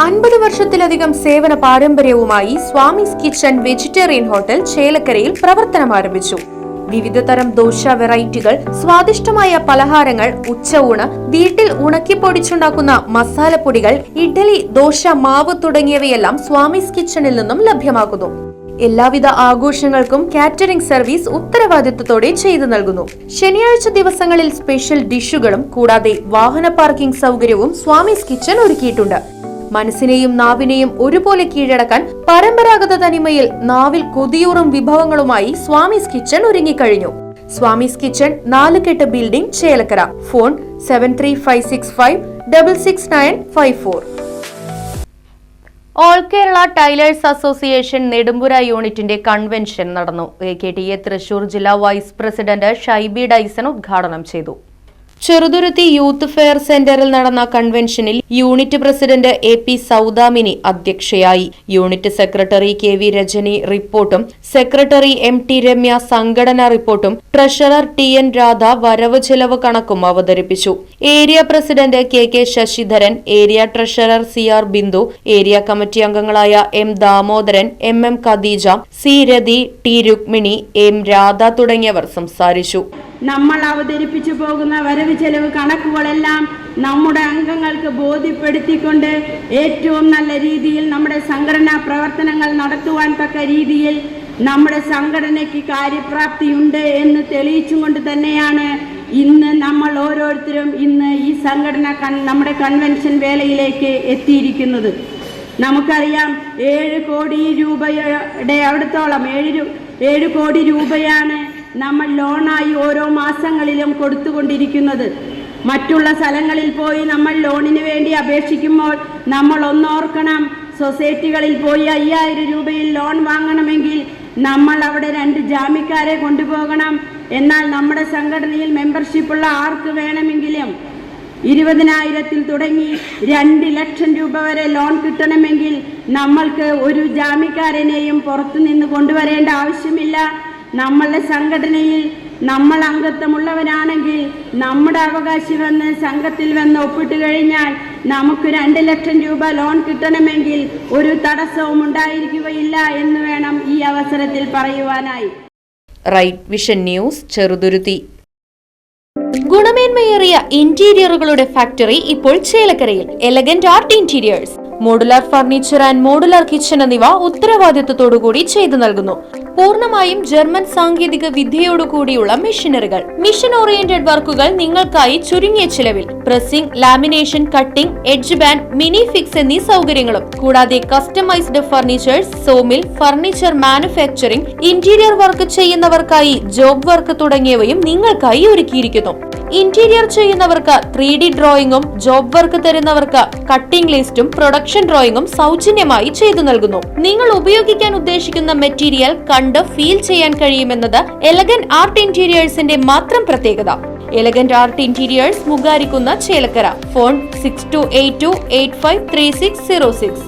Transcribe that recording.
50 വർഷത്തിലധികം സേവന പാരമ്പര്യവുമായി സ്വാമീസ് കിച്ചൺ വെജിറ്റേറിയൻ ഹോട്ടൽ ചേലക്കരയിൽ പ്രവർത്തനം ആരംഭിച്ചു. വിവിധതരം ദോശ വെറൈറ്റികൾ, സ്വാദിഷ്ടമായ പലഹാരങ്ങൾ, ഉച്ചയൂണ്, വീട്ടിൽ ഉണക്കിപ്പൊടിച്ചുണ്ടാക്കുന്ന മസാലപ്പൊടികൾ, ഇഡ്ഡലി, ദോശ മാവ് തുടങ്ങിയവയെല്ലാം സ്വാമീസ് കിച്ചണിൽ നിന്നും ലഭ്യമാക്കുന്നു. എല്ലാവിധ ആഘോഷങ്ങൾക്കും കാറ്ററിംഗ് സർവീസ് ഉത്തരവാദിത്വത്തോടെ ചെയ്തു നൽകുന്നു. ശനിയാഴ്ച ദിവസങ്ങളിൽ സ്പെഷ്യൽ ഡിഷുകളും കൂടാതെ വാഹന പാർക്കിംഗ് സൗകര്യവും സ്വാമീസ് കിച്ചൺ ഒരുക്കിയിട്ടുണ്ട്. മനസ്സിനെയും നാവിനെയും ഒരുപോലെ കീഴടക്കാൻ പരമ്പരാഗത തനിമയിൽ നാവിൽ കൊതിയൂറും വിഭവങ്ങളുമായി സ്വാമീസ് കിച്ചൺ ഒരുങ്ങിക്കഴിഞ്ഞു. Swamy's kitchen 4 building, Chelakkara. Phone 7356566954. All Kerala tailors association Nedumpura യൂണിറ്റിന്റെ കൺവെൻഷൻ നടന്നു. AKTA തൃശൂർ ജില്ലാ വൈസ് പ്രസിഡന്റ് ഷൈബി ഡൈസൺ ഉദ്ഘാടനം ചെയ്തു. ചെറുതുരുത്തി യൂത്ത് ഫെയർ സെന്ററിൽ നടന്ന കൺവെൻഷനിൽ യൂണിറ്റ് പ്രസിഡന്റ് AP സൗദാമിനി അധ്യക്ഷയായി. യൂണിറ്റ് സെക്രട്ടറി KV രജനി റിപ്പോർട്ടും, സെക്രട്ടറി MT രമ്യ സംഘടനാ റിപ്പോർട്ടും, ട്രഷറർ TN രാധ വരവ് ചെലവ് കണക്കും അവതരിപ്പിച്ചു. Area president KK Sasidharan, area treasurer CR Bindu, area committee അംഗങ്ങളായ M Damodaran, MM Khadeeja, C Rathi, T Rukmini, M Radha തുടങ്ങിയവർ സംസാരിച്ചു. നമ്മൾ അവതരിപ്പിച്ചു പോകുന്ന വരവ് ചെലവ് കണക്കുകളെല്ലാം നമ്മുടെ അംഗങ്ങൾക്ക് ബോധ്യപ്പെടുത്തിക്കൊണ്ട് ഏറ്റവും നല്ല രീതിയിൽ നമ്മുടെ സംഘടനാ പ്രവർത്തനങ്ങൾ നടത്തുവാൻ തക്ക രീതിയിൽ നമ്മുടെ സംഘടനയ്ക്ക് കാര്യപ്രാപ്തിയുണ്ട് എന്ന് തെളിയിച്ചുകൊണ്ട് തന്നെയാണ് ഇന്ന് നമ്മൾ ഓരോരുത്തരും ഇന്ന് ഈ സംഘടന നമ്മുടെ കൺവെൻഷൻ വേളയിലേക്ക് എത്തിയിരിക്കുന്നത്. നമുക്കറിയാം 7 കോടി രൂപയുടെ അടുത്തോളം 7 കോടി രൂപയാണ് നമ്മൾ ലോണായി ഓരോ മാസങ്ങളിലും കൊടുത്തുകൊണ്ടിരിക്കുന്നത്. മറ്റുള്ള സ്ഥലങ്ങളിൽ പോയി നമ്മൾ ലോണിന് വേണ്ടി അപേക്ഷിക്കുമ്പോൾ നമ്മൾ ഒന്നോർക്കണം, സൊസൈറ്റികളിൽ പോയി 5000 രൂപയിൽ ലോൺ വാങ്ങണമെങ്കിൽ നമ്മൾ അവിടെ 2 ജാമ്യക്കാരെ കൊണ്ടുപോകണം. എന്നാൽ നമ്മുടെ സംഘടനയിൽ മെമ്പർഷിപ്പുള്ള ആർക്ക് വേണമെങ്കിലും 20,000 തുടങ്ങി 2 ലക്ഷം രൂപ വരെ ലോൺ കിട്ടണമെങ്കിൽ നമ്മൾക്ക് ഒരു ജാമ്യക്കാരനെയും പുറത്തുനിന്ന് കൊണ്ടുവരേണ്ട ആവശ്യമില്ല. നമ്മളുടെ സംഘടനയിൽ നമ്മൾ അംഗത്വമുള്ളവരാണെങ്കിൽ നമ്മുടെ അവകാശി വന്ന് സംഘത്തിൽ വന്ന് ഒപ്പിട്ട് കഴിഞ്ഞാൽ നമുക്ക് 2 ലക്ഷം രൂപ ലോൺ കിട്ടണമെങ്കിൽ ഒരു തടസ്സവും ഉണ്ടായിരിക്കുകയില്ല എന്ന് വേണം ഈ അവസരത്തിൽ പറയുവാനായി. Right vision news, Cheruthuruthy. ഗുണമേന്മയേറിയ ഇന്റീരിയറുകളുടെ ഫാക്ടറി ഇപ്പോൾ ചേലക്കരയിൽ. Elegant art interiors, modular furniture and modular kitchen എന്നിവ ഉത്തരവാദിത്വത്തോടുകൂടി ചെയ്തു നൽകുന്നു. പൂർണ്ണമായും ജർമ്മൻ സാങ്കേതിക വിദ്യയോടുകൂടിയുള്ള മെഷീനറികൾ, മിഷൻ ഓറിയന്റഡ് വർക്കുകൾ നിങ്ങൾക്കായി ചുരുങ്ങിയ ചിലവിൽ. Pressing, lamination, cutting, edge band, mini fix എന്നീ സൗകര്യങ്ങളും കൂടാതെ customised furnitures, sawmill, furniture manufacturing, interior work ചെയ്യുന്നവർക്കായി ജോബ് വർക്ക് തുടങ്ങിയവയും നിങ്ങൾക്കായി ഒരുക്കിയിരിക്കുന്നു. ഇന്റീരിയർ ചെയ്യുന്നവർക്ക് 3D ഡ്രോയിങ്ങും, ജോബ് വർക്ക് തരുന്നവർക്ക് കട്ടിംഗ് ലിസ്റ്റും പ്രൊഡക്ഷൻ ഡ്രോയിങ്ങും സൗജന്യമായി ചെയ്തു നൽകുന്നു. നിങ്ങൾ ഉപയോഗിക്കാൻ ഉദ്ദേശിക്കുന്ന മെറ്റീരിയൽ കണ്ട് ഫീൽ ചെയ്യാൻ കഴിയുമെന്നത് എലഗന്റ് ആർട്ട് ഇന്റീരിയേഴ്സിന്റെ മാത്രം പ്രത്യേകത. Elegant art interiors, Mugarikkunna, Chelakkara. Phone 6282853606.